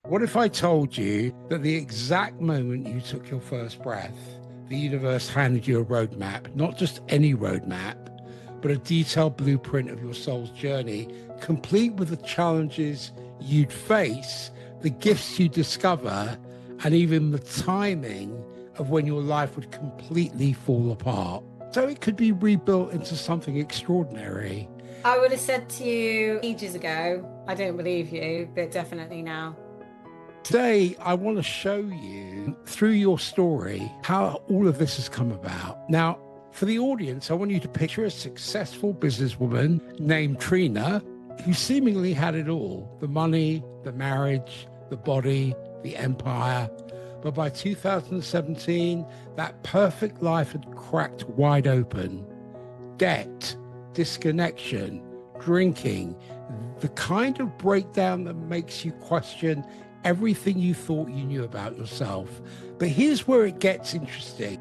What if I told you that the exact moment you took your first breath, the universe handed you a roadmap, not just any roadmap, but a detailed blueprint of your soul's journey, complete with the challenges you'd face, the gifts you'd discover, and even the timing of when your life would completely fall apart. So it could be rebuilt into something extraordinary. I would have said to you ages ago, I don't believe you, but definitely now. Today, I want to show you through your story how all of this has come about. Now, for the audience, I want you to picture a successful businesswoman named Trina who seemingly had it all: the money, the marriage, the body, the empire. But by 2017, that perfect life had cracked wide open. Debt, disconnection, drinking, the kind of breakdown that makes you question everything you thought you knew about yourself. But here's where it gets interesting.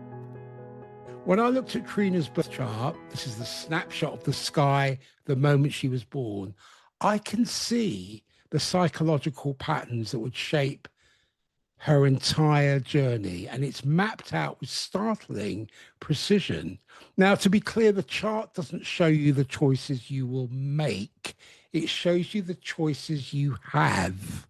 When I looked at Trina's birth chart, this is the snapshot of the sky the moment she was born, I can see the psychological patterns that would shape her entire journey, and it's mapped out with startling precision. Now, to be clear, the chart doesn't show you the choices you will make. It shows you the choices you have.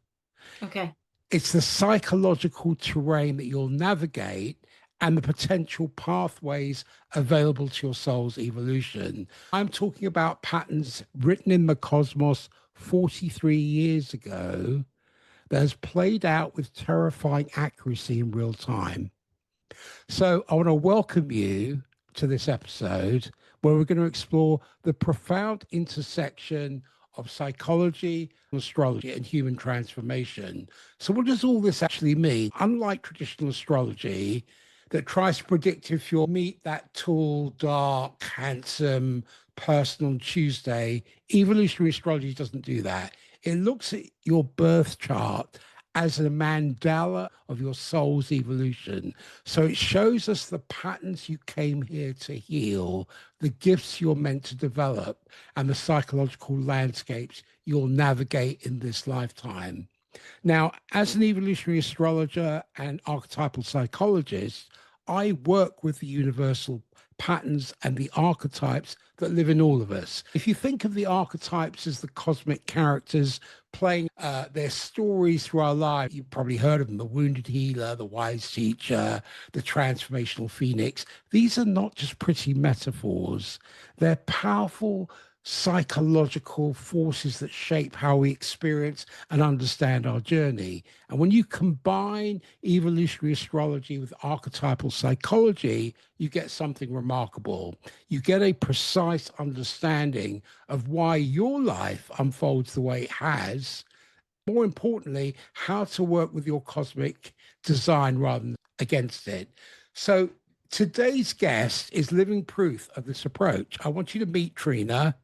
Okay. It's the psychological terrain that you'll navigate and the potential pathways available to your soul's evolution. I'm talking about patterns written in the cosmos 43 years ago that has played out with terrifying accuracy in real time. So I want to welcome you to this episode where we're going to explore the profound intersection of psychology, astrology, and human transformation. So what does all this actually mean? Unlike traditional astrology that tries to predict if you'll meet that tall, dark, handsome person on Tuesday, evolutionary astrology doesn't do that. It looks at your birth chart as a mandala of your soul's evolution. So it shows us the patterns you came here to heal, the gifts you're meant to develop, and the psychological landscapes you'll navigate in this lifetime. Now, as an evolutionary astrologer and archetypal psychologist, I work with the universal patterns and the archetypes that live in all of us. If you think of the archetypes as the cosmic characters playing their stories through our lives, you've probably heard of them: the wounded healer, the wise teacher, the transformational phoenix. These are not just pretty metaphors. They're powerful psychological forces that shape how we experience and understand our journey. And when you combine evolutionary astrology with archetypal psychology, you get something remarkable. You get a precise understanding of why your life unfolds the way it has. More importantly, how to work with your cosmic design rather than against it. So today's guest is living proof of this approach. I want you to meet Trina.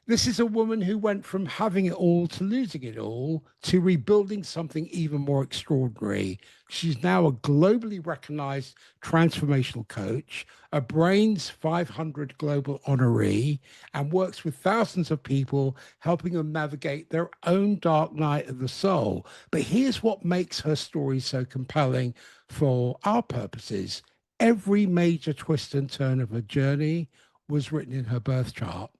This is a woman who went from having it all to losing it all to rebuilding something even more extraordinary. She's now a globally recognized transformational coach, a Brains 500 global honoree, and works with thousands of people, helping them navigate their own dark night of the soul. But here's what makes her story so compelling for our purposes. Every major twist and turn of her journey was written in her birth chart: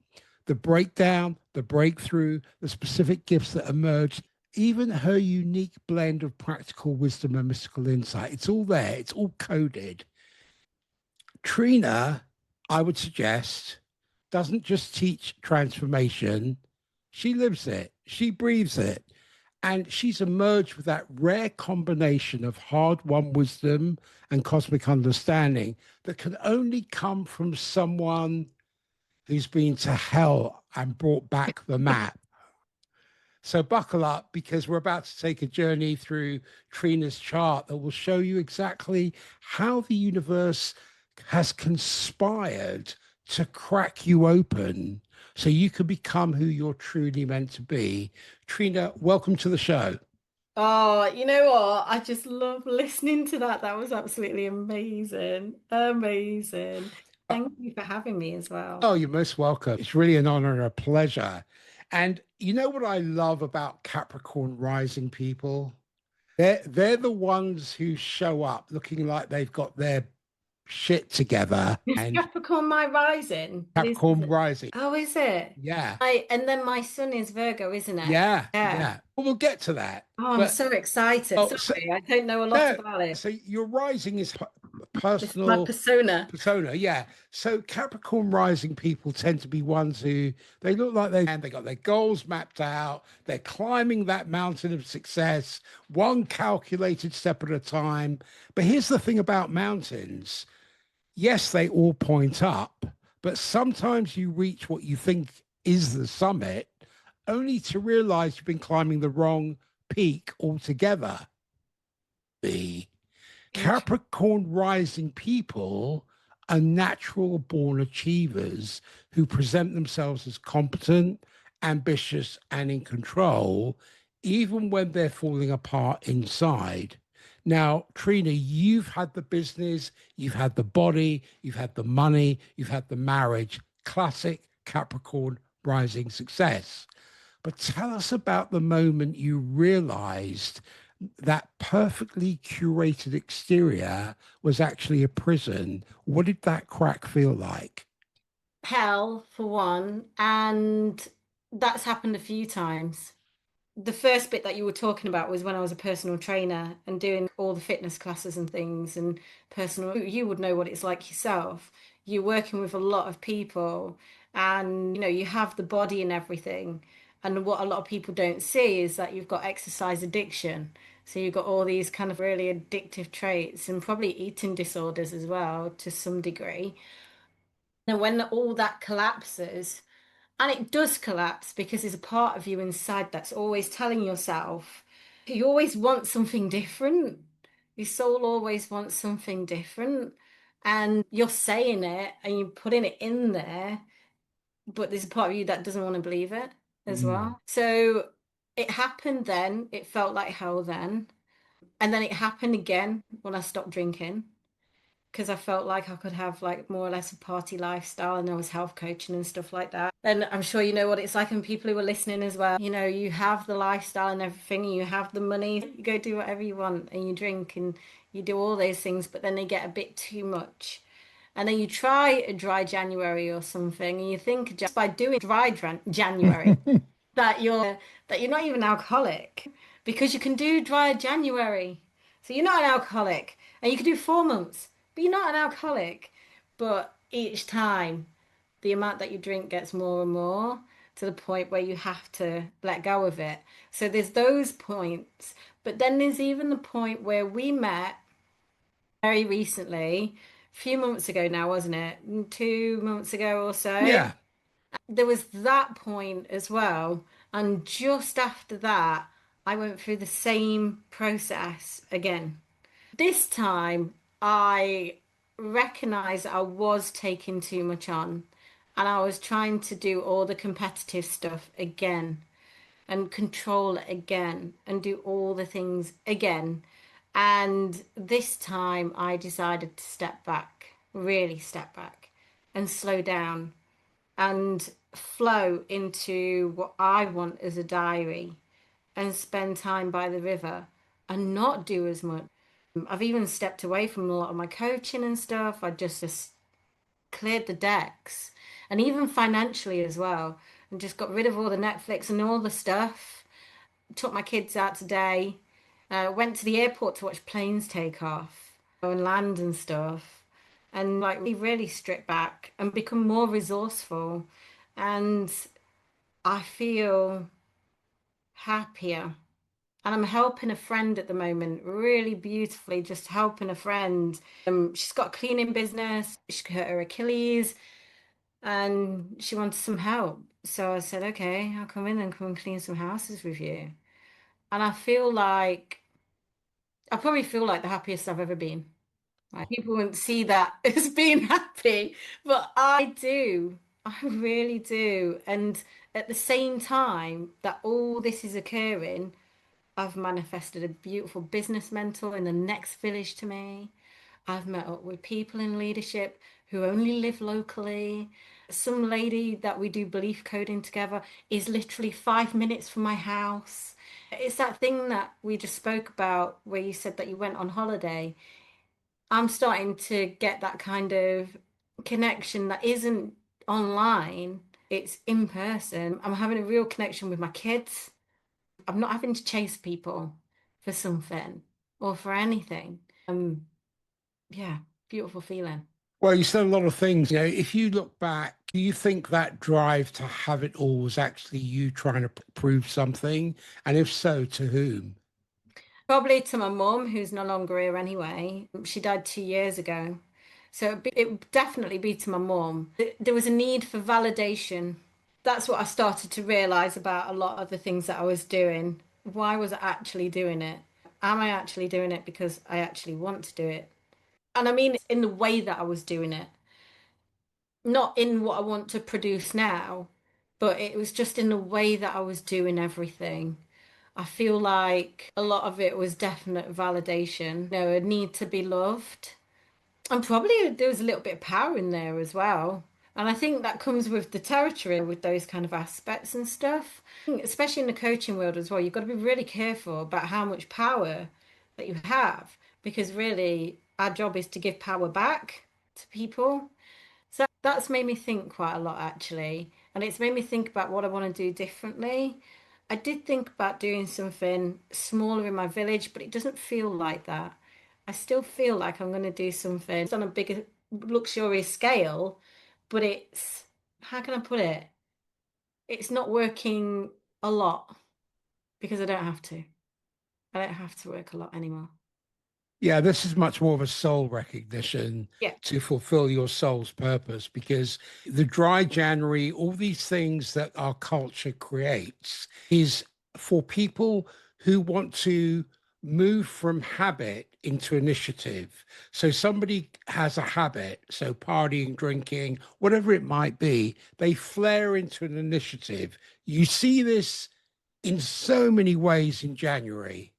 the breakdown, the breakthrough, the specific gifts that emerged, even her unique blend of practical wisdom and mystical insight. It's all there. It's all coded. Trina, I would suggest, doesn't just teach transformation. She lives it. She breathes it. And she's emerged with that rare combination of hard-won wisdom and cosmic understanding that can only come from someone who's been to hell and brought back the map. So buckle up, because we're about to take a journey through Trina's chart that will show you exactly how the universe has conspired to crack you open so you can become who you're truly meant to be. Trina, welcome to the show. Oh, you know what? I just love listening to that. That was absolutely amazing. Amazing. Thank you for having me as well. Oh, you're most welcome. It's really an honor and a pleasure. And you know what I love about Capricorn Rising people? They're the ones who show up looking like they've got their shit together Is and Capricorn my rising? Is Capricorn it? rising. Oh, is it? Yeah. And then my sun is Virgo, isn't it? Yeah. Yeah. Yeah. Well, we'll get to that. Oh, I'm But so excited. oh, so Sorry, I don't know a lot no, about it. so your rising is This is my personal persona. persona, yeah. So Capricorn rising people tend to be ones who they look like they got their goals mapped out. They're climbing that mountain of success, one calculated step at a time. But here's the thing about mountains. Yes, they all point up, but sometimes you reach what you think is the summit, only to realize you've been climbing the wrong peak altogether. The Capricorn rising people are natural born achievers who present themselves as competent, ambitious, and in control, even when they're falling apart inside. Now, Trina, you've had the business, you've had the body, you've had the money, you've had the marriage, classic Capricorn rising success. But tell us about the moment you realized that perfectly curated exterior was actually a prison. What did that crack feel like? Hell, for one, and that's happened a few times. The first bit that you were talking about was when I was a personal trainer and doing all the fitness classes and things and personal, you would know what it's like yourself. You're working with a lot of people and you have the body and everything. And what a lot of people don't see is that you've got exercise addiction. So you've got all these kind of really addictive traits and probably eating disorders as well to some degree. And when all that collapses, and it does collapse because there's a part of you inside that's always telling yourself, you always want something different. Your soul always wants something different. And you're saying it and you're putting it in there, but there's a part of you that doesn't want to believe it as Mm. well. So it happened then. It felt like hell then. And then it happened again when I stopped drinking because I felt like I could have like more or less a party lifestyle and I was health coaching and stuff like that. And I'm sure you know what it's like and people who are listening as well. You have the lifestyle and everything, and you have the money, you go do whatever you want and you drink and you do all those things, but then they get a bit too much. And then you try a dry January or something, and you think just by doing January that you're not even alcoholic because you can do dry January. So you're not an alcoholic, and you can do 4 months, but you're not an alcoholic. But each time, the amount that you drink gets more and more to the point where you have to let go of it. So there's those points, but then there's even the point where we met very recently, a few months ago now, wasn't it? 2 months ago or so. Yeah. There was that point as well. And just after that, I went through the same process again. This time, I recognized I was taking too much on and I was trying to do all the competitive stuff again and control it again and do all the things again. And this time, I decided to step back, really step back and slow down and flow into what I want as a diary and spend time by the river and not do as much. I've even stepped away from a lot of my coaching and stuff. I just cleared the decks and even financially as well and just got rid of all the Netflix and all the stuff. Took my kids out today, went to the airport to watch planes take off and land and stuff and like really strip back and become more resourceful. And I feel happier. And I'm helping a friend at the moment, really beautifully, just helping a friend. She's got a cleaning business. She hurt her Achilles and she wanted some help. So I said, okay, I'll come in and come and clean some houses with you. And I probably feel like the happiest I've ever been. Like people wouldn't see that as being happy, but I do. I really do. And at the same time that all this is occurring, I've manifested a beautiful business mentor in the next village to me. I've met up with people in leadership who only live locally. Some lady that we do belief coding together is literally 5 minutes from my house. It's that thing that we just spoke about where you said that you went on holiday. I'm starting to get that kind of connection that isn't online, it's in person. I'm having a real connection with my kids. I'm not having to chase people for something or for anything. Yeah, beautiful feeling. Well, you said a lot of things. If you look back, do you think that drive to have it all was actually you trying to prove something? And if so, to whom? Probably to my mum, who's no longer here anyway. She died 2 years ago. So it would definitely be to my mum. There was a need for validation. That's what I started to realize about a lot of the things that I was doing. Why was I actually doing it? Am I actually doing it because I actually want to do it? And I mean, in the way that I was doing it, not in what I want to produce now, but it was just in the way that I was doing everything. I feel like a lot of it was definite validation, a need to be loved. And probably there was a little bit of power in there as well. And I think that comes with the territory, with those kind of aspects and stuff. Especially in the coaching world as well, you've got to be really careful about how much power that you have, because really our job is to give power back to people. So that's made me think quite a lot actually. And it's made me think about what I want to do differently. I did think about doing something smaller in my village, but it doesn't feel like that. I still feel like I'm going to do something on a bigger, luxurious scale, but how can I put it? It's not working a lot because I don't have to. I don't have to work a lot anymore. Yeah, this is much more of a soul recognition Yeah. to fulfill your soul's purpose because the dry January, all these things that our culture creates is for people who want to move from habit into initiative. So somebody has a habit, so partying, drinking, whatever it might be, they flare into an initiative. You see this in so many ways in January.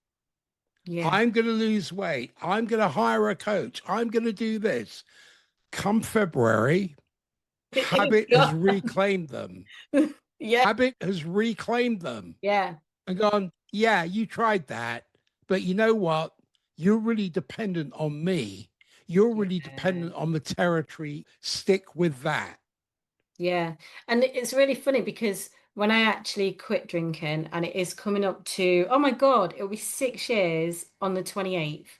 Yeah. I'm going to lose weight. I'm going to hire a coach. I'm going to do this. Come February, It's habit has gone. reclaimed them. Yeah. Habit has reclaimed them Yeah. and gone, yeah, you tried that. But you know what? You're really dependent on me. You're really Yeah. dependent on the territory. Stick with that. Yeah. And it's really funny because when I actually quit drinking and it is coming up to, oh my God, it'll be 6 years on the 28th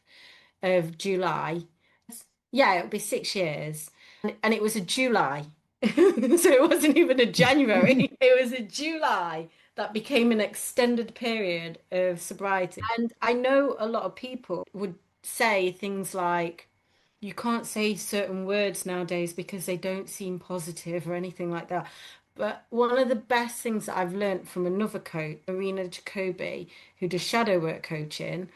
of July. Yeah, it'll be 6 years. And it was a July. So it wasn't even a January. It was a July that became an extended period of sobriety. And I know a lot of people would say things like, you can't say certain words nowadays because they don't seem positive or anything like that. But one of the best things that I've learned from another coach, Marina Jacobi, who does shadow work coaching,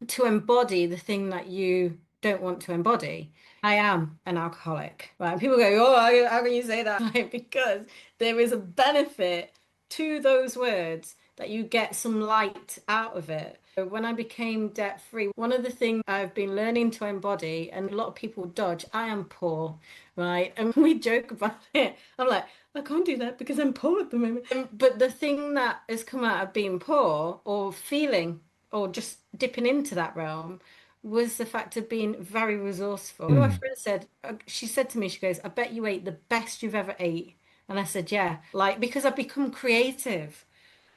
to embody the thing that you don't want to embody. I am an alcoholic, right? People go, "Oh, how can you say that?" Like, because there is a benefit to those words that you get some light out of it. So when I became debt free, one of the things I've been learning to embody, and a lot of people dodge, I am poor, right? And we joke about it. I'm like, I can't do that because I'm poor at the moment. But the thing that has come out of being poor or feeling or just dipping into that realm was the fact of being very resourceful. One of my Mm. friends said, she said to me, she goes, I bet you ate the best you've ever ate. And I said, yeah, like because I've become creative.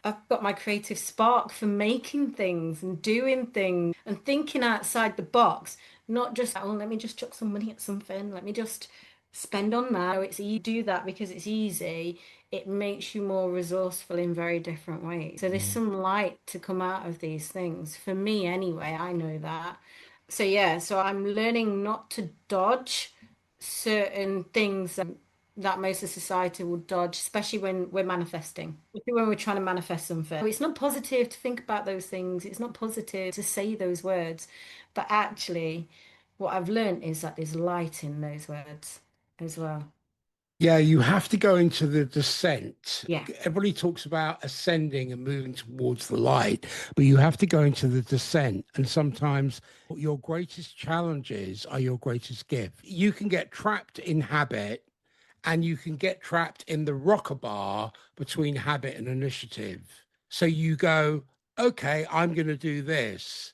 I've got my creative spark for making things and doing things and thinking outside the box, not just, oh, let me just chuck some money at something, let me just spend on that. No, it's you do that because it's easy. It makes you more resourceful in very different ways. So there's some light to come out of these things. For me, anyway, I know that. So yeah, so I'm learning not to dodge certain things that most of society will dodge, especially when we're manifesting, especially when we're trying to manifest something. It's not positive to think about those things. It's not positive to say those words. But actually, what I've learned is that there's light in those words as well. Yeah, you have to go into the descent. Yeah. Everybody talks about ascending and moving towards the light, but you have to go into the descent. And sometimes your greatest challenges are your greatest gift. You can get trapped in habit and you can get trapped in the rocker bar between habit and initiative. So you go, okay, I'm going to do this.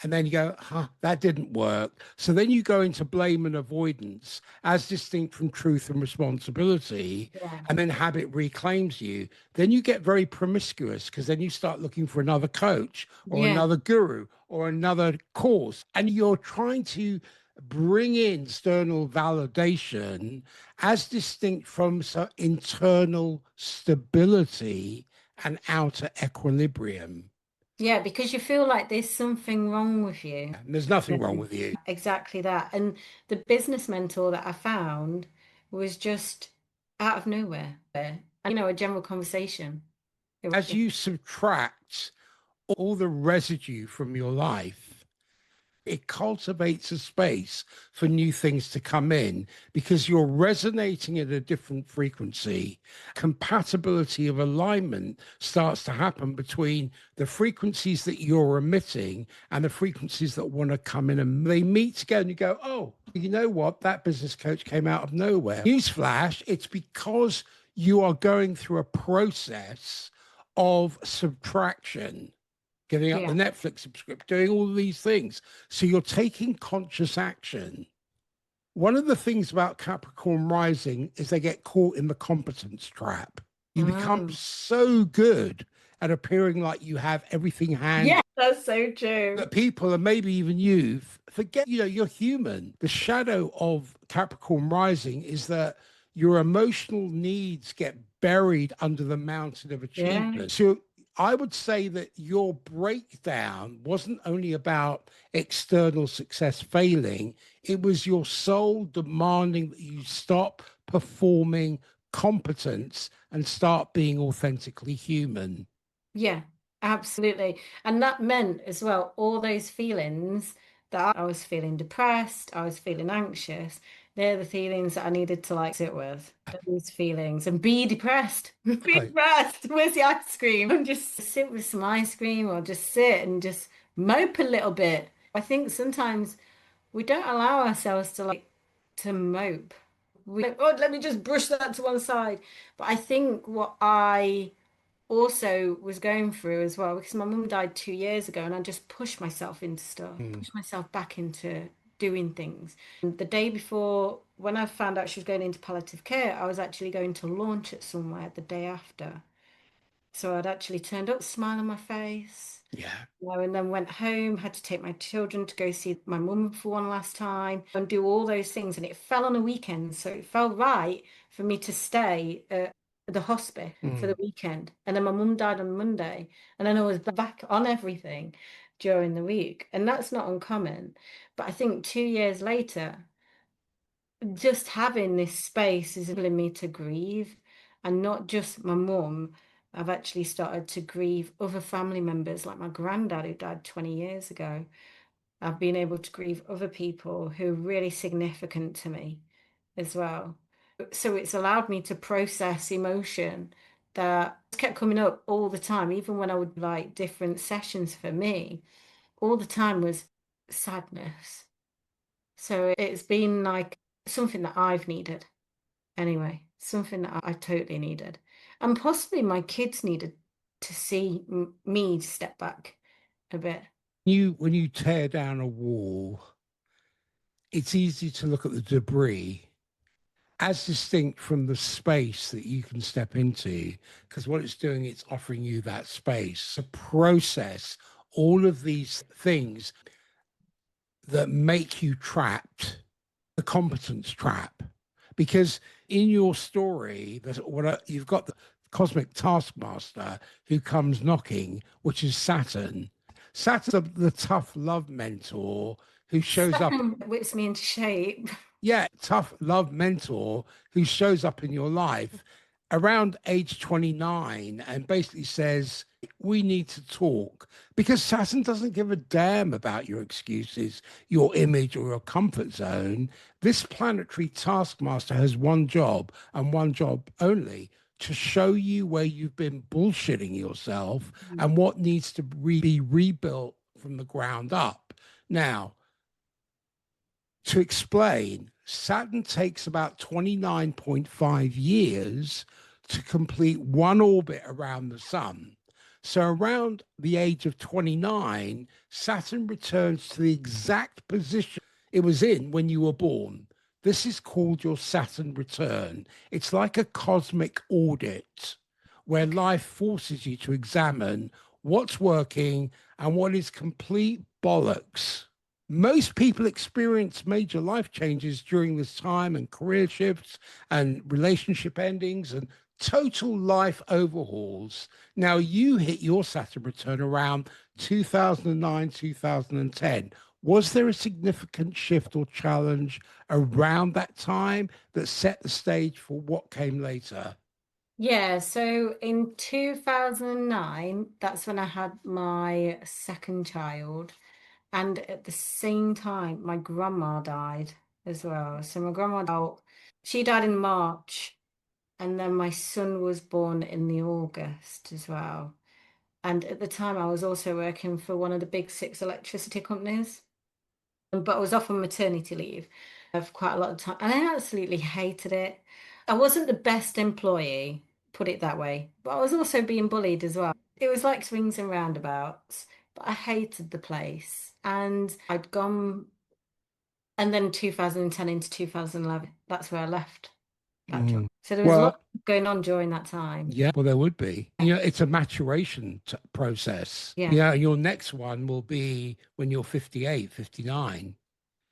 And then you go, huh, that didn't work. So then you go into blame and avoidance as distinct from truth and responsibility. Yeah. And then habit reclaims you. Then you get very promiscuous because then you start looking for another coach or Yeah. another guru or another course. And you're trying to bring in external validation as distinct from internal stability and outer equilibrium. Yeah, because you feel like there's something wrong with you. And there's nothing wrong with you. Exactly that. And the business mentor that I found was just out of nowhere. And, a general conversation. As you subtract all the residue from your life, it cultivates a space for new things to come in because you're resonating at a different frequency. Compatibility of alignment starts to happen between the frequencies that you're emitting and the frequencies that want to come in, and they meet together and you go, oh, you know what? That business coach came out of nowhere. Newsflash, it's because you are going through a process of subtraction, giving up the Yeah. Netflix subscription, doing all these things. So you're taking conscious action. One of the things about Capricorn Rising is they get caught in the competence trap. You become Mm. so good at appearing like you have everything handled Yeah, that's so true. that people, and maybe even you, forget, you're human. The shadow of Capricorn Rising is that your emotional needs get buried under the mountain of Yeah. achievement. So I would say that your breakdown wasn't only about external success failing, it was your soul demanding that you stop performing competence and start being authentically human. Yeah, absolutely. And that meant as well, all those feelings that I was feeling depressed, I was feeling anxious, they're the feelings that I needed to like sit with. Those feelings and be depressed. Be Right. depressed. Where's the ice cream? And just sit with some ice cream or just sit and just mope a little bit. I think sometimes we don't allow ourselves to to mope. We like, oh, let me just brush that to one side. But I think what I also was going through as well because my mum died 2 years ago and I just pushed myself into stuff, Mm. pushed myself back into doing things. And the day before, when I found out she was going into palliative care, I was actually going to launch it somewhere the day after. So I'd actually turned up, smile on my face, Yeah. and then went home, had to take my children to go see my mum for one last time and do all those things. And it fell on a weekend. So it felt right for me to stay at the hospice for the Mm. weekend. And then my mum died on Monday. And then I was back on everything during the week. And that's not uncommon. But I think 2 years later, just having this space is enabling me to grieve, and not just my mum. I've actually started to grieve other family members, like my granddad who died 20 years ago. I've been able to grieve other people who are really significant to me as well. So it's allowed me to process emotion that kept coming up all the time, even when I would like different sessions for me, all the time was sadness. So it's been like something that I've needed anyway, something that I totally needed. And possibly my kids needed to see me step back a bit. When you tear down a wall, it's easy to look at the debris as distinct from the space that you can step into, because what it's doing, it's offering you that space to process all of these things that make you trapped, the competence trap. Because in your story, you've got the cosmic taskmaster who comes knocking, which is Saturn. Saturn's the tough love mentor who shows up. Saturn whips me into shape. Yeah, tough love mentor who shows up in your life around age 29 and basically says, we need to talk, because Saturn doesn't give a damn about your excuses, your image, or your comfort zone. This planetary taskmaster has one job and one job only: to show you where you've been bullshitting yourself and what needs to be rebuilt from the ground up. Now, to explain, Saturn takes about 29.5 years to complete one orbit around the sun. So around the age of 29, Saturn returns to the exact position it was in when you were born. This is called your Saturn return. It's like a cosmic audit where Okay. life forces you to examine what's working and what is complete bollocks. Most people experience major life changes during this time, and career shifts and relationship endings and total life overhauls. Now, you hit your Saturn return around 2009, 2010. Was there a significant shift or challenge around that time that set the stage for what came later? Yeah, so in 2009, that's when I had my second child. And at the same time, my grandma died as well. So my grandma died, she died in March, and then my son was born in the August as well. And at the time, I was also working for one of the big six electricity companies, but I was off on maternity leave for quite a lot of time, and I absolutely hated it. I wasn't the best employee, put it that way, but I was also being bullied as well. It was like swings and roundabouts, but I hated the place. And I'd gone, and then 2010 into 2011, that's where I left that job. Mm. So there was a lot Well, going on during that time. yeah, well, there would be. It's a maturation process. Yeah. Your next one will be when you're 58, 59.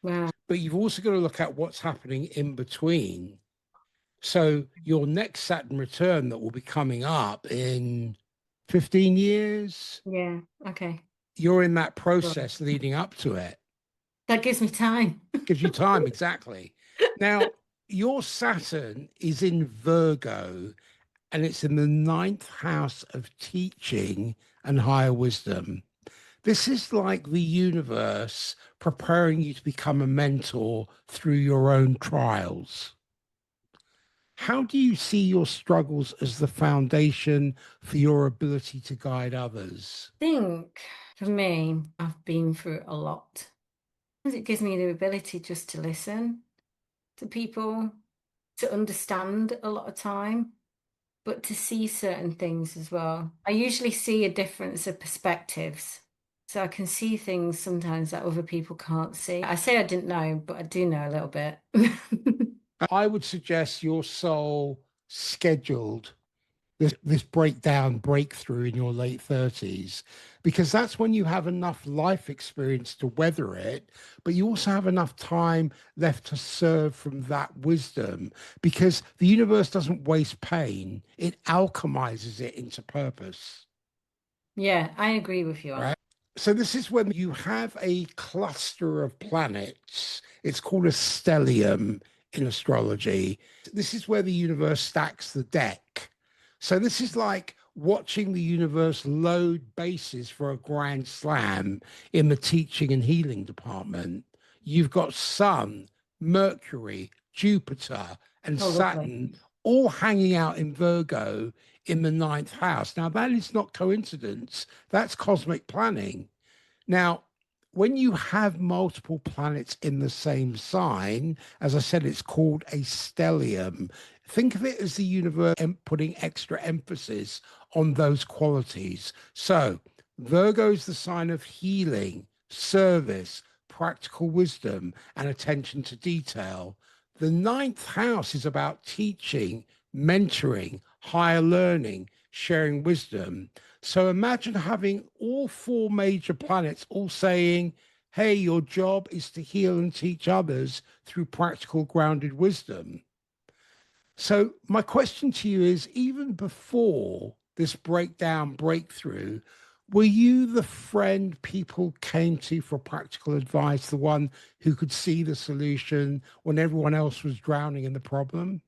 Wow. But you've also got to look at what's happening in between. So your next Saturn return that will be coming up in 15 years, Yeah. Okay. you're in that Sure. process leading up to it. That gives me time. Gives you time, exactly. Now, your Saturn is in Virgo and it's in the ninth house of teaching and higher wisdom. This is like the universe preparing you to become a mentor through your own trials. How do you see your struggles as the foundation for your ability to guide others? Think for me, I've been through a lot. It gives me the ability just to listen to people, to understand a lot of time, but to see certain things as well. I usually see a difference of perspectives. So I can see things sometimes that other people can't see. I say I didn't know, but I do know a little bit. I would suggest your soul scheduled this breakdown breakthrough in your late 30s because that's when you have enough life experience to weather it, but you also have enough time left to serve from that wisdom because the universe doesn't waste pain, it alchemizes it into purpose. Yeah, I agree with you on Right. that. So this is when you have a cluster of planets. It's called a stellium in astrology. This is where the universe stacks the deck. So this is like watching the universe load bases for a grand slam in the teaching and healing department. You've got Sun, Mercury, Jupiter, and Oh, lovely. Saturn all hanging out in Virgo in the ninth house. Now, that is not coincidence. That's cosmic planning. Now, when you have multiple planets in the same sign, as I said, it's called a stellium. Think of it as the universe putting extra emphasis on those qualities. So, Virgo is the sign of healing, service, practical wisdom, and attention to detail. The ninth house is about teaching, mentoring, higher learning, sharing wisdom. So imagine having all four major planets all saying, hey, your job is to heal and teach others through practical, grounded wisdom. So, my question to you is even before this breakdown breakthrough, were you the friend people came to for practical advice, the one who could see the solution when everyone else was drowning in the problem?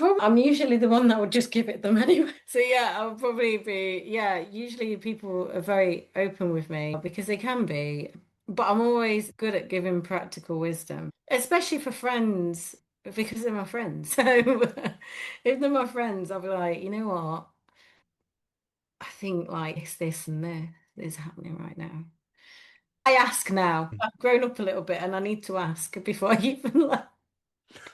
I'm usually the one that would just give it them anyway. So yeah, I'll probably be, yeah, usually people are very open with me because they can be, but I'm always good at giving practical wisdom, especially for friends because they're my friends. So if they're my friends, I'll be like, you know what? I think like it's this and this is happening right now. I ask now. I've grown up a little bit and I need to ask before I even like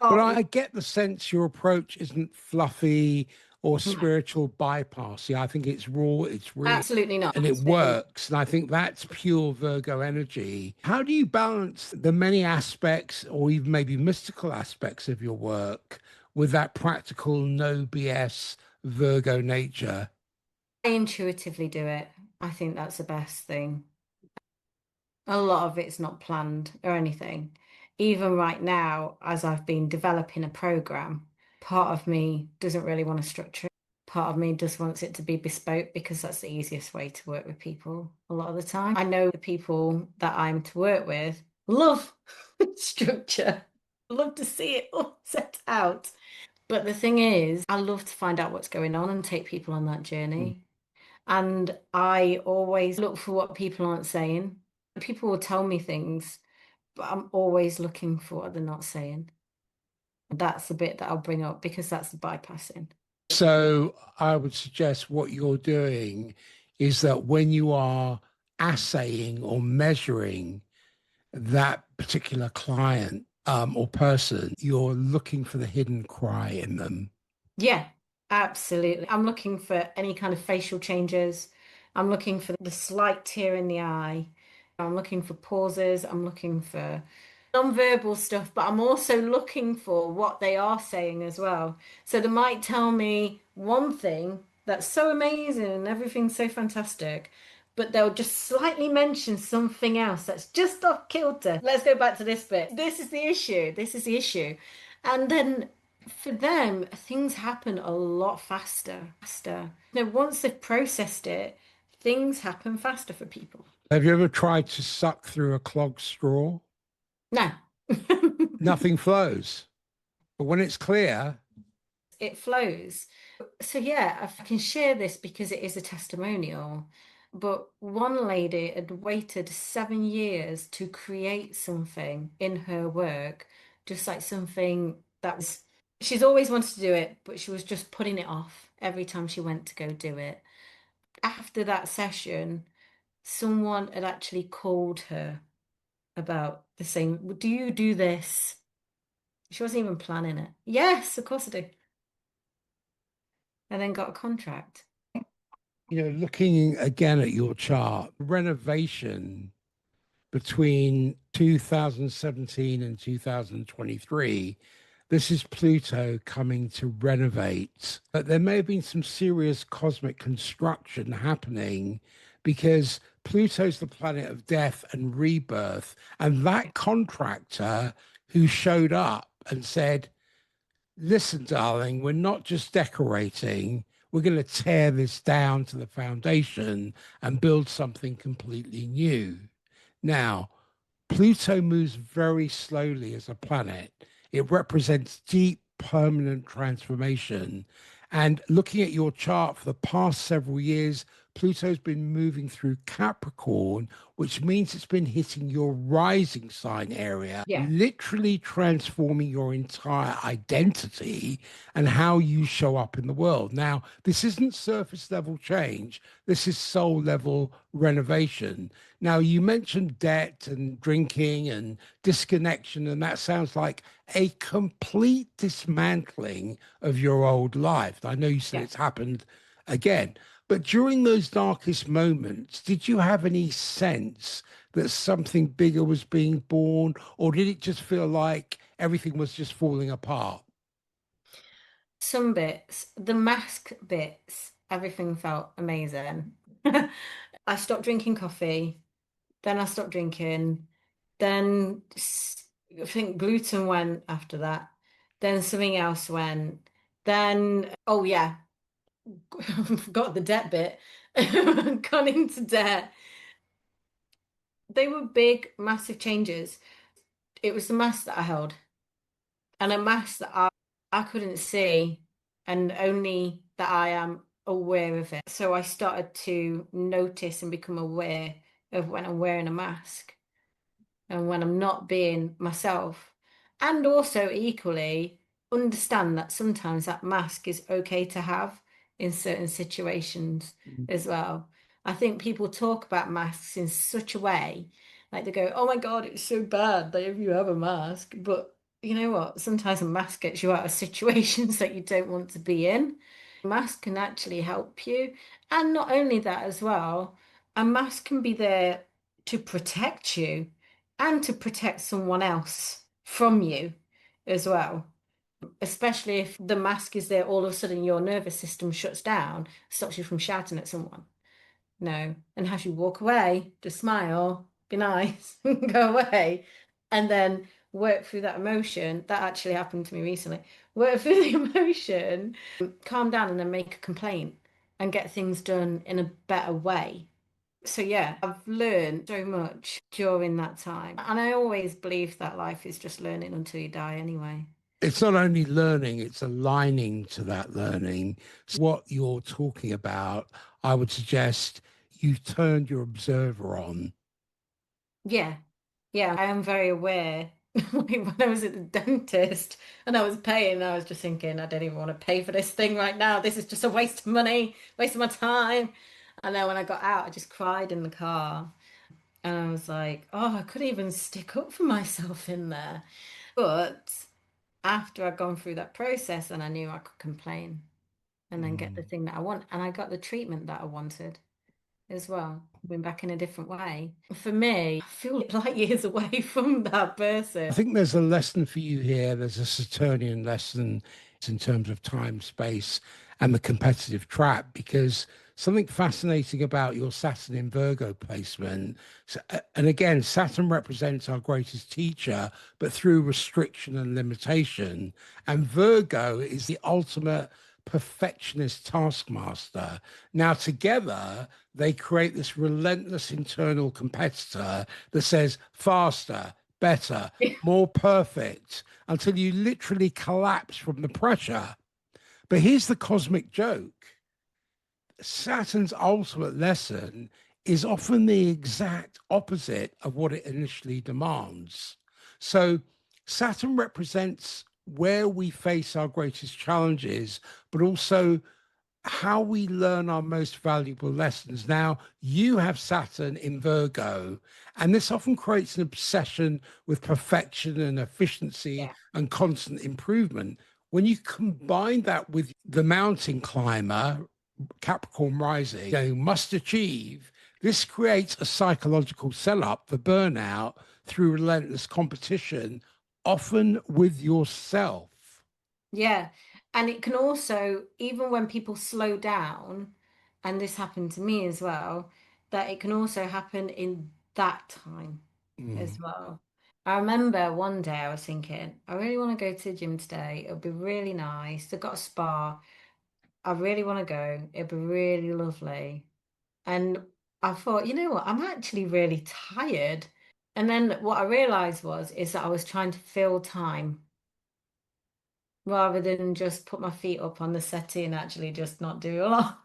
But can't. I get the sense your approach isn't fluffy or spiritual bypass. Yeah, I think it's raw, it's real, Absolutely not. and it works. And I think that's pure Virgo energy. How do you balance the many aspects or even maybe mystical aspects of your work with that practical, no BS Virgo nature? I intuitively do it. I think that's the best thing. A lot of it's not planned or anything. Even right now, as I've been developing a program, part of me doesn't really want to structure it. Part of me just wants it to be bespoke because that's the easiest way to work with people a lot of the time. I know the people that I'm to work with love structure, love to see it all set out. But the thing is, I love to find out what's going on and take people on that journey. And I always look for what people aren't saying. People will tell me things, but I'm always looking for what they're not saying. That's the bit that I'll bring up because that's the bypassing. So I would suggest what you're doing is that when you are assaying or measuring that particular client or person, you're looking for the hidden cry in them. Yeah, absolutely. I'm looking for any kind of facial changes. I'm looking for the slight tear in the eye. I'm looking for pauses. I'm looking for non-verbal stuff, but I'm also looking for what they are saying as well. So they might tell me one thing that's so amazing and everything's so fantastic, but they'll just slightly mention something else that's just off kilter. Let's go back to this bit. This is the issue. This is the issue. And then for them, things happen a lot faster. Faster. Once they've processed it, things happen faster for people. Have you ever tried to suck through a clogged straw? No. Nothing flows. But when it's clear, It flows. So yeah, I can share this because it is a testimonial. But one lady had waited 7 years to create something in her work, just like something that was, she's always wanted to do it, but she was just putting it off every time she went to go do it. After that session, someone had actually called her about the same, do you do this? She wasn't even planning it. Yes, of course I do. And then got a contract. looking again at your chart, renovation between 2017 and 2023, this is Pluto coming to renovate. But there may have been some serious cosmic construction happening because Pluto's the planet of death and rebirth. And that contractor who showed up and said, listen, darling, we're not just decorating. We're going to tear this down to the foundation and build something completely new. Now, Pluto moves very slowly as a planet. It represents deep, permanent transformation. And looking at your chart for the past several years, Pluto's been moving through Capricorn, which means it's been hitting your rising sign area, Yeah. literally transforming your entire identity and how you show up in the world. Now, this isn't surface level change, this is soul level renovation. Now, you mentioned debt and drinking and disconnection, and that sounds like a complete dismantling of your old life. I know you said Yeah. it's happened again, but during those darkest moments, did you have any sense that something bigger was being born, or did it just feel like everything was just falling apart? Some bits, the mask bits, everything felt amazing. I stopped drinking coffee, then I stopped drinking, then I think gluten went after that, then something else went, then, oh yeah, forgot the debt bit, gone into debt. They were big, massive changes. It was the mask that I held. And a mass that I couldn't see and only that I am aware of it. So I started to notice and become aware of when I'm wearing a mask and when I'm not being myself. And also equally understand that sometimes that mask is okay to have in certain situations as well. I think people talk about masks in such a way, like they go, "Oh my God, it's so bad that if you have a mask." But you know what? Sometimes a mask gets you out of situations that you don't want to be in. Mask can actually help you. And not only that as well, a mask can be there to protect you and to protect someone else from you as well. Especially if the mask is there, all of a sudden your nervous system shuts down, stops you from shouting at someone. No. And as you walk away, just smile, be nice, go away, and then work through that emotion. That actually happened to me recently. Work through the emotion, calm down, and then make a complaint and get things done in a better way. So, yeah, I've learned so much during that time. And I always believe that life is just learning until you die anyway. It's not only learning, it's aligning to that learning. So what you're talking about, I would suggest you've turned your observer on. Yeah. Yeah, I am very aware. Like when I was at the dentist and I was paying, I was just thinking, I don't even want to pay for this thing right now. This is just a waste of money, waste of my time. And then when I got out, I just cried in the car. And I was like, oh, I couldn't even stick up for myself in there. But after I'd gone through that process and I knew I could complain and then get the Mm. thing that I want, and I got the treatment that I wanted as well, been back in a different way. For me, I feel like years away from that I person. think there's a lesson for you here. There's a Saturnian lesson in terms of time, space, and the competitive trap, because something fascinating about your Saturn in Virgo placement. And again, Saturn represents our greatest teacher, but through restriction and limitation. And Virgo is the ultimate perfectionist taskmaster. Now, together, they create this relentless internal competitor that says faster, better, more perfect, until you literally collapse from the pressure. But here's the cosmic joke: Saturn's ultimate lesson is often the exact opposite of what it initially demands. So, Saturn represents where we face our greatest challenges, but also how we learn our most valuable lessons. Now, you have Saturn in Virgo, and this often creates an obsession with perfection and efficiency Yeah. and constant improvement. When you combine that with the mountain climber, Capricorn Rising, must achieve, this creates a psychological setup for burnout through relentless competition, often with yourself. Yeah. And it can also, even when people slow down, and this happened to me as well, that it can also happen in that time Mm. as well. I remember one day I was thinking, I really want to go to the gym today. It'll be really nice. They've got a spa. I really want to go. It'll be really lovely. And I thought, you know what? I'm actually really tired. And then what I realized was is that I was trying to fill time rather than just put my feet up on the settee and actually just not do a lot,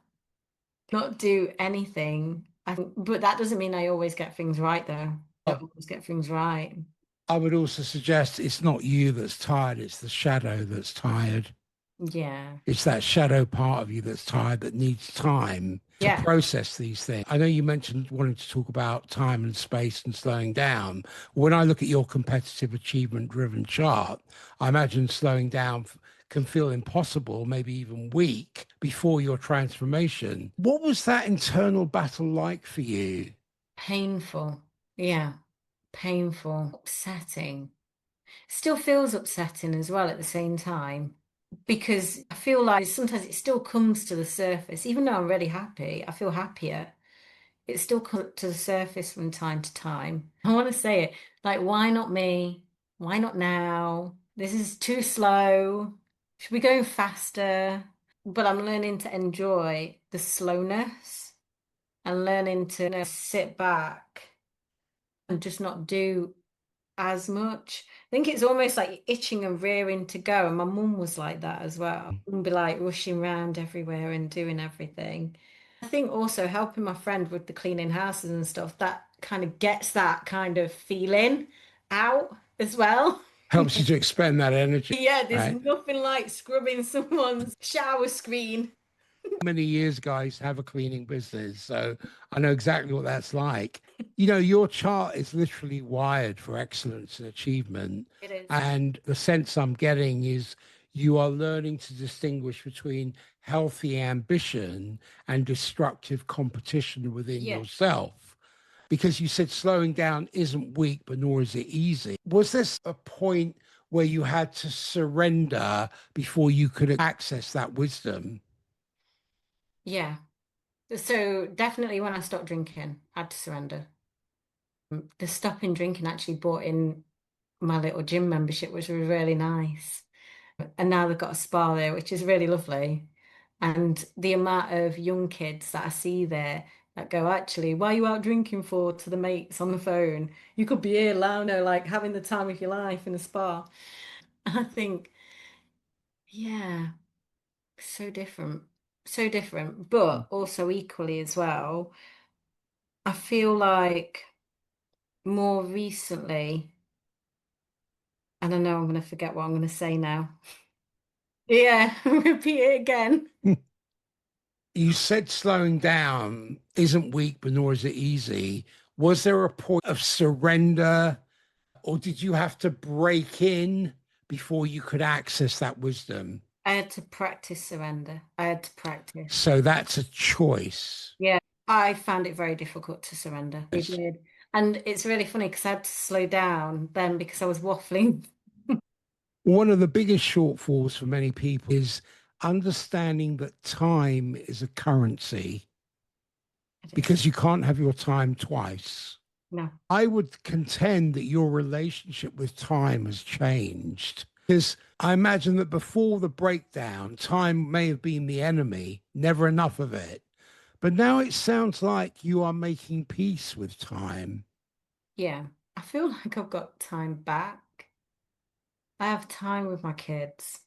not do anything. But that doesn't mean I always get things right, though. I don't always get things right. I would also suggest it's not you that's tired, it's the shadow that's tired. Yeah. It's that shadow part of you that's tired that needs time to Yeah. process these things. I know you mentioned wanting to talk about time and space and slowing down. When I look at your competitive achievement driven chart, I imagine slowing down can feel impossible, maybe even weak before your transformation. What was that internal battle like for you? Painful. Yeah. Painful. Upsetting. Still feels upsetting as well at the same time because I feel like sometimes it still comes to the surface. Even though I'm really happy, I feel happier. It still comes to the surface from time to time. I want to say it like, why not me? Why not now? This is too slow. Should we go faster? But I'm learning to enjoy the slowness and learning to sit back and just not do as much. I think it's almost like itching and rearing to go. And my mum was like that as well. And be like rushing around everywhere and doing everything. I think also helping my friend with the cleaning houses and stuff, that kind of gets that kind of feeling out as well. Helps you to expend that energy, Yeah, there's right? nothing like scrubbing someone's shower screen. Many years guys have a cleaning business, so I know exactly what that's like. Your chart is literally wired for excellence and achievement, It is. and the sense I'm getting is you are learning to distinguish between healthy ambition and destructive competition within Yeah. yourself. Because you said slowing down isn't weak, but nor is it easy. Was this a point where you had to surrender before you could access that wisdom? Yeah. So definitely when I stopped drinking, I had to surrender. The stopping drinking actually brought in my little gym membership, which was really nice. And now they've got a spa there, which is really lovely. And the amount of young kids that I see there that go, actually, why are you out drinking for to the mates on the phone? You could be here, Lano, like having the time of your life in a spa. I think, yeah, so different. So different, but also equally as well. I feel like more recently, and I know I'm going to forget what I'm going to say now. Yeah, repeat it again. You said slowing down isn't weak, but nor is it easy. Was there a point of surrender, or did you have to break in before you could access that wisdom? I had to practice surrender. I had to practice. So that's a choice. Yeah, I found it very difficult to surrender. It did. And it's really funny because I had to slow down then because I was waffling. One of the biggest shortfalls for many people is understanding that time is a currency It is. because you can't have your time twice. No. I would contend that your relationship with time has changed because I imagine that before the breakdown, time may have been the enemy, never enough of it. But now it sounds like you are making peace with time. Yeah. I feel like I've got time back. I have time with my kids.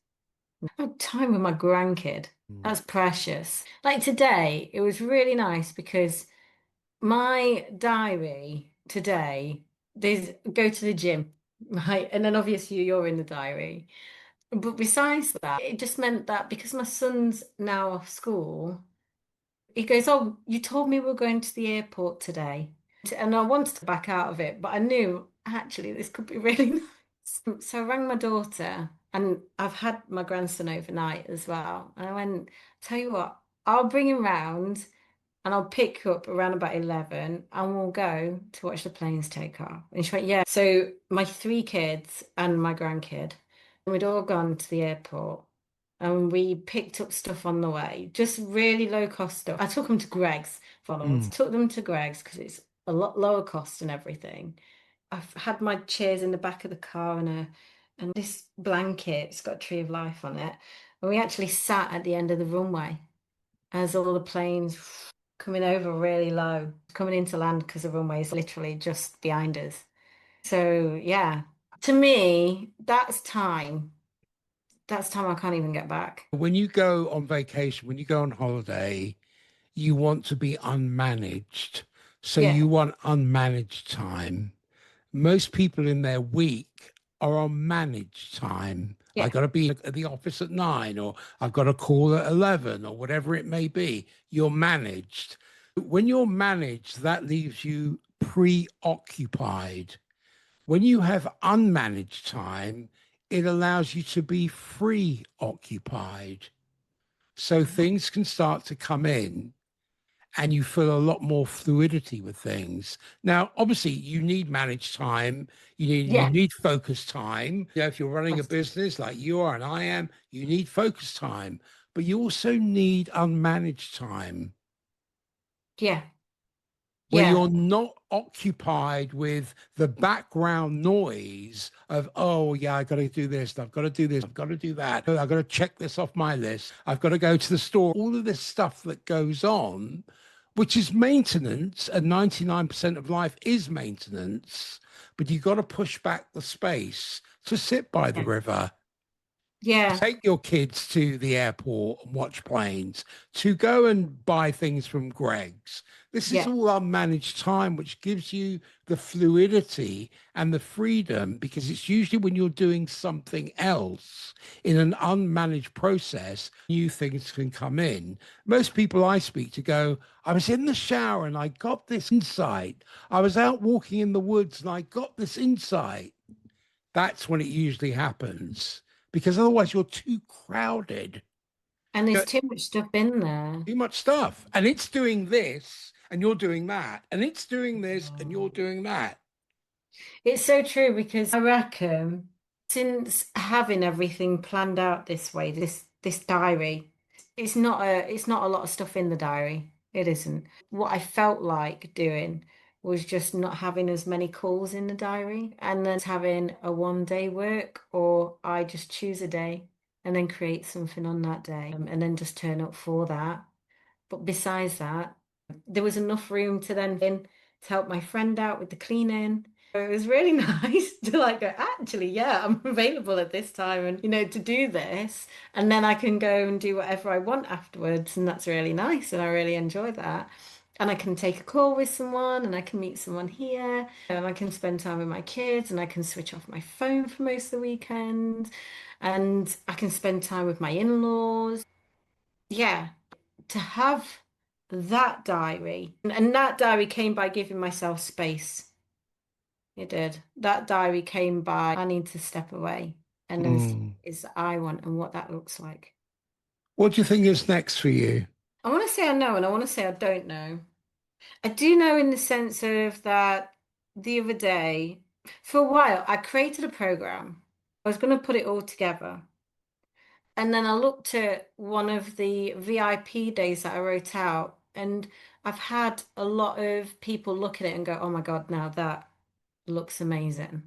I have time with my grandkid. Mm. That's precious. Like today, it was really nice because my diary today, there's go to the gym, right? And then obviously you're in the diary. But besides that, it just meant that because my son's now off school, he goes, "Oh, you told me we are going to the airport today." And I wanted to back out of it, but I knew actually this could be really nice. So I rang my daughter, and I've had my grandson overnight as well. And I went, "Tell you what, I'll bring him round and I'll pick you up around about 11 and we'll go to watch the planes take off." And she went, "Yeah." So my three kids and my grandkid, we'd all gone to the airport and we picked up stuff on the way, just really low cost stuff. I took them to Greg's, followers, Mm. took them to Greg's because it's a lot lower cost and everything. I've had my chairs in the back of the car and this blanket, it's got a tree of life on it. And we actually sat at the end of the runway as all the planes coming over really low, coming into land because the runway is literally just behind us. So yeah, to me, that's time. That's time I can't even get back. When you go on vacation, when you go on holiday, you want to be unmanaged. So Yeah, you want unmanaged time. Most people in their week are on managed time. I yeah, got to be at the office at 9, or I've got a call at 11, or whatever it may be. You're managed. When you're managed, that leaves you preoccupied. When you have unmanaged time, it allows you to be free occupied. So things can start to come in and you feel a lot more fluidity with things. Now, obviously, you need managed time. You yeah. need focus time. You know, if you're running a business like you are and I am, you need focus time, but you also need unmanaged time Yeah, where yeah, you're not occupied with the background noise of, oh, yeah, I got to do this, I've got to do this, I've got to do that, I've got to check this off my list, I've got to go to the store, all of this stuff that goes on, which is maintenance, and 99% of life is maintenance, but you got to push back the space to sit by the yeah, river, yeah, take your kids to the airport and watch planes, to go and buy things from Greg's. This is yeah, all unmanaged time, which gives you the fluidity and the freedom because it's usually when you're doing something else in an unmanaged process, new things can come in. Most people I speak to go, I was in the shower and I got this insight. I was out walking in the woods and I got this insight. That's when it usually happens. because otherwise you're too crowded. And You there's know, too much stuff in there. too much stuff. And it's doing this and you're doing that. And it's doing this and you're doing that. It's so true because I reckon since having everything planned out this way, this diary, it's not a lot of stuff in the diary. It isn't. What I felt like doing was just not having as many calls in the diary and then having a 1 day work, or I just choose a day and then create something on that day, and then just turn up for that. But besides that, there was enough room to then to help my friend out with the cleaning. So it was really nice to like go, actually, yeah, I'm available at this time and to do this. And then I can go and do whatever I want afterwards. And that's really nice. And I really enjoy that. And I can take a call with someone and I can meet someone here and I can spend time with my kids and I can switch off my phone for most of the weekend and I can spend time with my in-laws. Yeah, to have that diary, and that diary came by giving myself space. It did. That diary came by I need to step away and then see Mm. what it is that I want and what that looks like. What do you think is next for you? I want to say I know and I want to say I don't know. I do know in the sense of that the other day, for a while, I created a program. I was going to put it all together. And then I looked at one of the VIP days that I wrote out, and I've had a lot of people look at it and go, "Oh my God, now that looks amazing."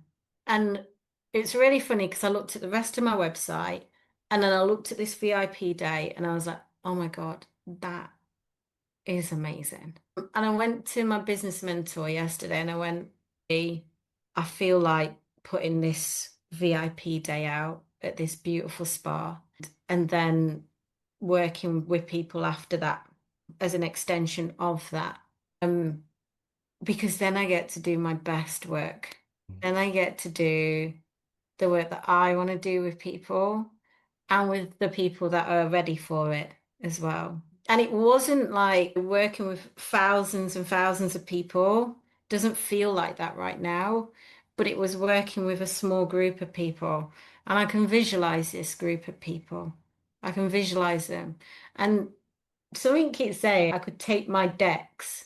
And it's really funny because I looked at the rest of my website and then I looked at this VIP day and I was like, "Oh my God, that is amazing." And I went to my business mentor yesterday and I went, "Hey, I feel like putting this VIP day out at this beautiful spa and then working with people after that as an extension of that. Um, because then I get to do my best work. Then I get to do the work that I want to do with people and with the people that are ready for it as well. And it wasn't like working with thousands and thousands of people. Doesn't feel like that right now, but it was working with a small group of people. And I can visualize this group of people. I can visualize them. And something keeps saying I could take my decks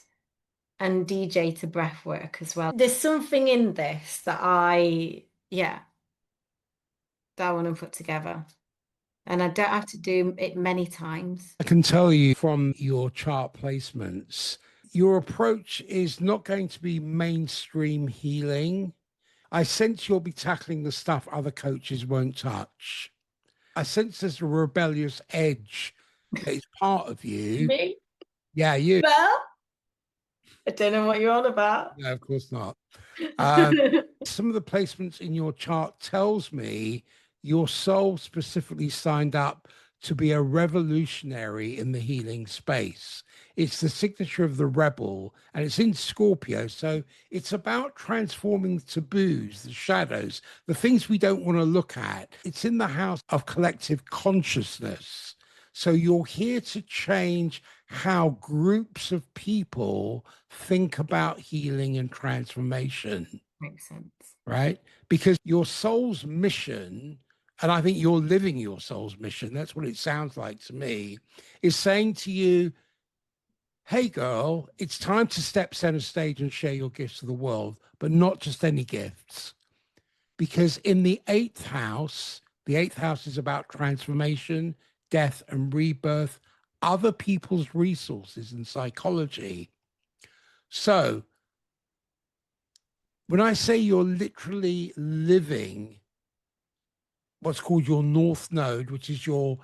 and DJ to breath work as well. There's something in this that yeah, that I want to put together. And I don't have to do it many times. I can tell you from your chart placements, your approach is not going to be mainstream healing. I sense you'll be tackling the stuff other coaches won't touch. I sense there's a rebellious edge that is part of you. Me? Yeah, you. Well, I don't know what you're on about. No, of course not. Um, some of the placements in your chart tells me your soul specifically signed up to be a revolutionary in the healing space. It's the signature of the rebel and it's in Scorpio. So it's about transforming taboos, the shadows, the things we don't want to look at. It's in the house of collective consciousness. So you're here to change how groups of people think about healing and transformation, Makes sense. right? Because your soul's mission, and I think you're living your soul's mission, that's what it sounds like to me, is saying to you, hey, girl, it's time to step center stage and share your gifts to the world, but not just any gifts. Because in the eighth house is about transformation, death, and rebirth, other people's resources and psychology. So when I say you're literally living what's called your North Node, which is your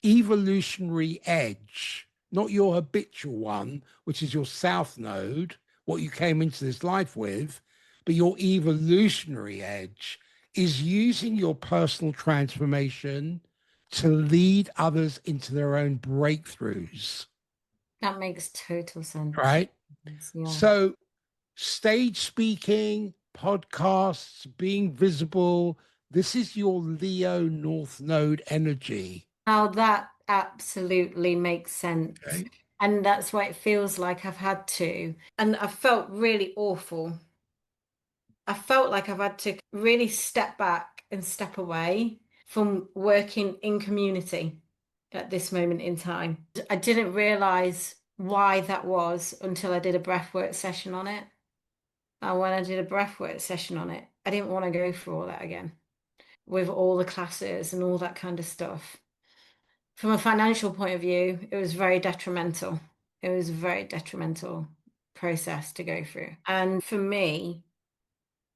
evolutionary edge, not your habitual one, which is your South Node, what you came into this life with, but your evolutionary edge is using your personal transformation to lead others into their own breakthroughs, That makes total sense. right? Yeah. So stage speaking, podcasts, being visible. This is your Leo North Node energy. Now that absolutely makes sense. Okay. And that's why it feels like I've had to. And I felt really awful. I felt like I've had to really step back and step away from working in community at this moment in time. I didn't realize why that was until I did a breathwork session on it. And when I did a breathwork session on it, I didn't want to go through all that again with all the classes and all that kind of stuff. From a financial point of view, it was very detrimental. It was a very detrimental process to go through. And for me,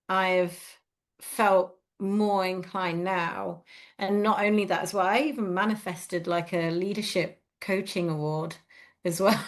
I've felt more inclined now. And not only that as well, I even manifested like a leadership coaching award as well.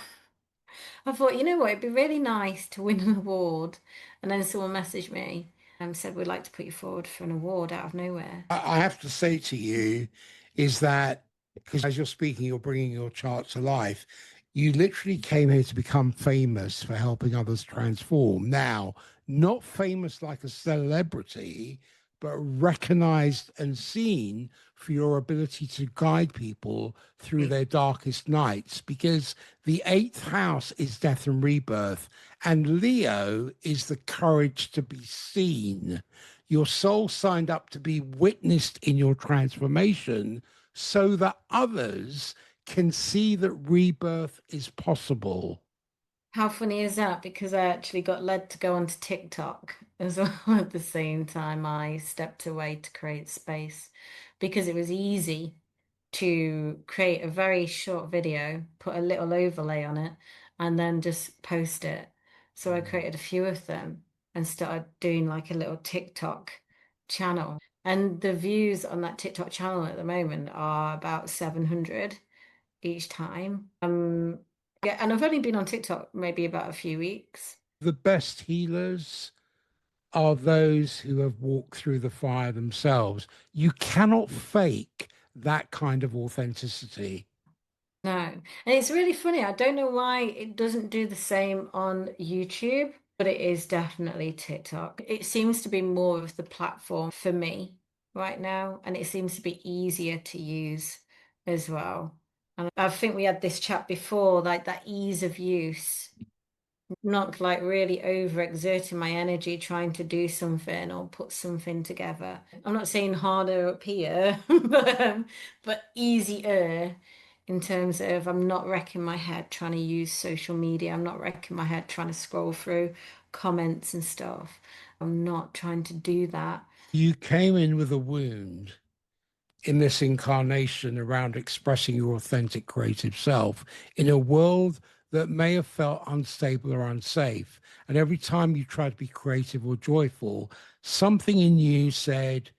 I thought, you know what, it'd be really nice to win an award. And then someone messaged me and said, we'd like to put you forward for an award out of nowhere. I have to say to you is that because as you're speaking, you're bringing your chart to life. You literally came here to become famous for helping others transform. Now, not famous like a celebrity, but recognized and seen for your ability to guide people through their darkest nights. Because the eighth house is death and rebirth, and Leo is the courage to be seen. Your soul signed up to be witnessed in your transformation so that others can see that rebirth is possible. How funny is that? Because I actually got led to go onto TikTok as well at the same time I stepped away to create space because it was easy to create a very short video, put a little overlay on it, and then just post it. So I created a few of them and started doing like a little TikTok channel. And the views on that TikTok channel at the moment are about 700 each time. Yeah, and I've only been on TikTok maybe about a few weeks. The best healers are those who have walked through the fire themselves. You cannot fake that kind of authenticity. No. And it's really funny. I don't know why it doesn't do the same on YouTube, but it is definitely TikTok. It seems to be more of the platform for me right now, and it seems to be easier to use as well. And I think we had this chat before, like that ease of use, not like really overexerting my energy trying to do something or put something together. I'm not saying harder up here, but easier in terms of I'm not wrecking my head trying to use social media. I'm not wrecking my head trying to scroll through comments and stuff. I'm not trying to do that. You came in with a wound in this incarnation around expressing your authentic creative self in a world that may have felt unstable or unsafe. And every time you tried to be creative or joyful, something in you said,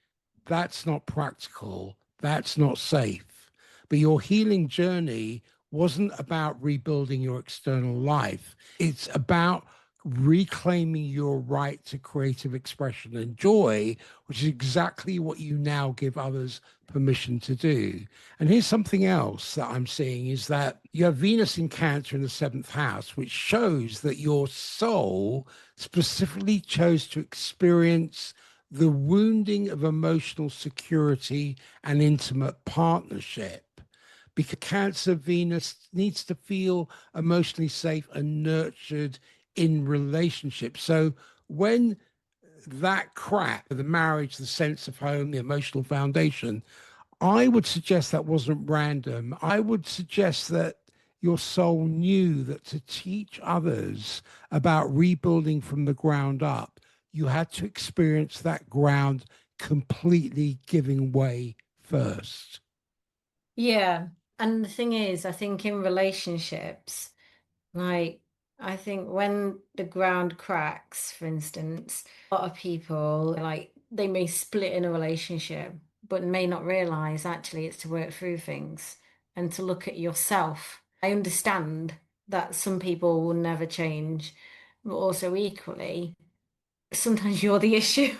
that's not practical, that's not safe. But your healing journey wasn't about rebuilding your external life, it's about reclaiming your right to creative expression and joy, which is exactly what you now give others permission to do. And here's something else that I'm seeing is that you have Venus in Cancer in the seventh house, which shows that your soul specifically chose to experience the wounding of emotional security and intimate partnership. Because Cancer Venus needs to feel emotionally safe and nurtured in relationships. So when that crack, the marriage, the sense of home, the emotional foundation, I would suggest that wasn't random. I would suggest that your soul knew that to teach others about rebuilding from the ground up, you had to experience that ground completely giving way first. Yeah. And the thing is, I think in relationships, like, I think when the ground cracks, for instance, a lot of people, like, they may split in a relationship, but may not realize actually it's to work through things and to look at yourself. I understand that some people will never change, but also equally, sometimes you're the issue.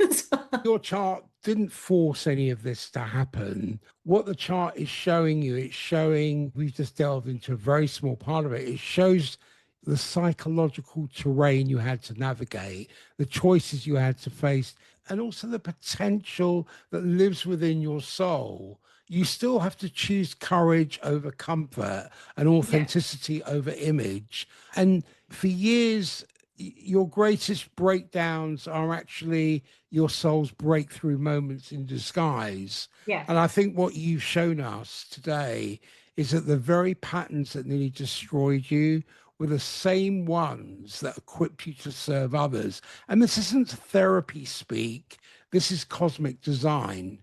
as well. Your chart didn't force any of this to happen. What the chart is showing you, it's showing, we've just delved into a very small part of it. It shows the psychological terrain you had to navigate, the choices you had to face, and also the potential that lives within your soul. You still have to choose courage over comfort and Yeah. authenticity over image. And for years, your greatest breakdowns are actually your soul's breakthrough moments in disguise. Yeah. And I think what you've shown us today is that the very patterns that nearly destroyed you were the same ones that equipped you to serve others. And this isn't therapy speak, this is cosmic design.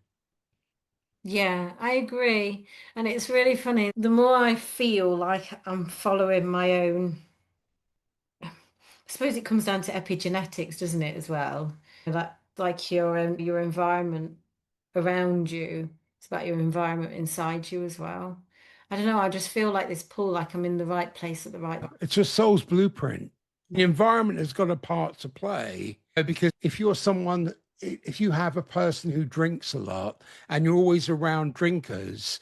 Yeah, I agree. And it's really funny. The more I feel like I'm following my own, I suppose it comes down to epigenetics, doesn't it, as well? Like your environment around you. It's about your environment inside you as well. I don't know, I just feel like this pull, like I'm in the right place at the right. It's your soul's blueprint. The environment has got a part to play because if you're someone, if you have a person who drinks a lot and you're always around drinkers,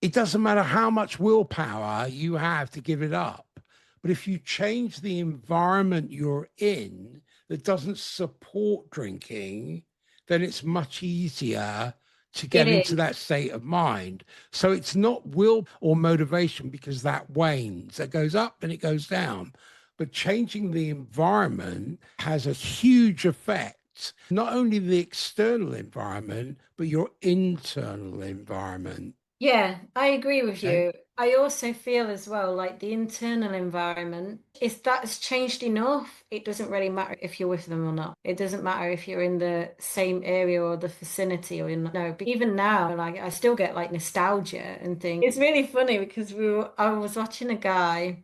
it doesn't matter how much willpower you have to give it up. But if you change the environment you're in that doesn't support drinking, then it's much easier to It get into is. that state of mind. So it's not will or motivation because that wanes, that goes up and it goes down. But changing the environment has a huge effect, not only the external environment, but your internal environment. Yeah, I agree with Okay. you. I also feel as well like the internal environment, if that's changed enough, it doesn't really matter if you're with them or not. It doesn't matter if you're in the same area or the vicinity or in no. But even now, like I still get like nostalgia and things. It's really funny because I was watching a guy.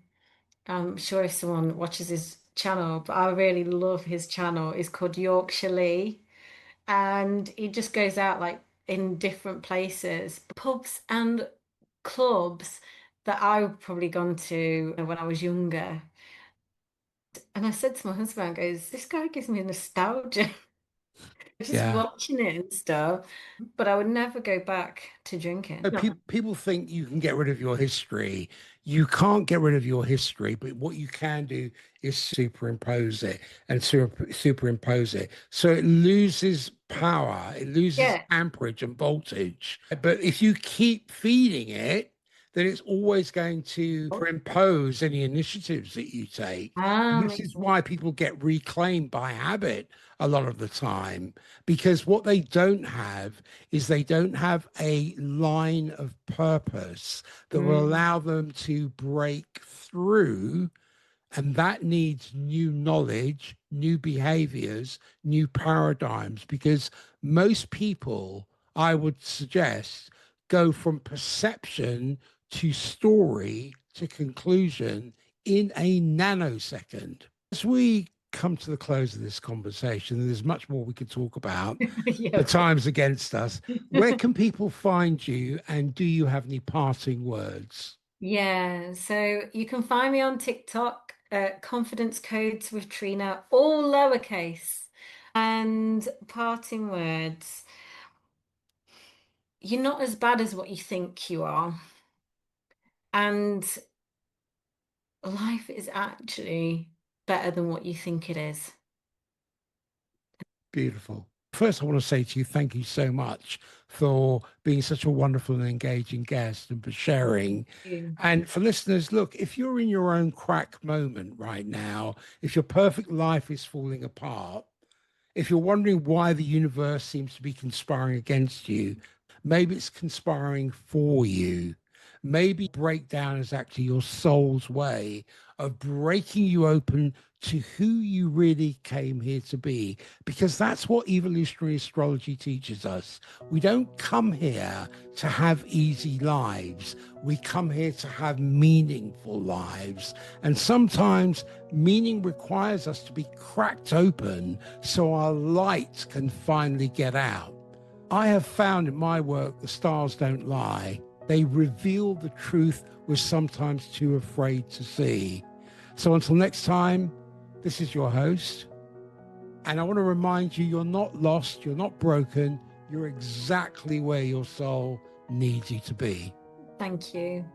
I'm sure if someone watches his channel, but I really love his channel. It's called Yorkshire Lee, and he just goes out like in different places, pubs and clubs that I've probably gone to when I was younger. And I said to my husband, I goes, this guy gives me nostalgia just Yeah. watching it and stuff, but I would never go back to drinking. No. People think you can get rid of your history. You can't get rid of your history, but what you can do is superimpose it and superimpose it. So it loses power, it loses Yeah. amperage and voltage. But if you keep feeding it, then it's always going to impose any initiatives that you take. And this Makes is sense. why people get reclaimed by habit a lot of the time, because what they don't have is they don't have a line of purpose that will Mm. allow them to break through. And that needs new knowledge, new behaviors, new paradigms, because most people, I would suggest, go from perception to story to conclusion in a nanosecond. As we come to the close of this conversation, there's much more we could talk about. Yeah, The of course. time's against us. Where can people find you, and do you have any parting words? Yeah, so you can find me on TikTok, Confidence Codes with Trina, all lowercase. And parting words, you're not as bad as what you think you are. And life is actually better than what you think it is. Beautiful. First, I want to say to you, thank you so much for being such a wonderful and engaging guest and for sharing. You. And for listeners, look, if you're in your own crack moment right now, if your perfect life is falling apart, if you're wondering why the universe seems to be conspiring against you, maybe it's conspiring for you. Maybe breakdown is actually your soul's way of breaking you open to who you really came here to be, because that's what evolutionary astrology teaches us. We don't come here to have easy lives. We come here to have meaningful lives. And sometimes meaning requires us to be cracked open so our light can finally get out. I have found in my work, the stars don't lie. They reveal the truth we're sometimes too afraid to see. So until next time, this is your host. And I want to remind you, you're not lost, you're not broken, you're exactly where your soul needs you to be. Thank you.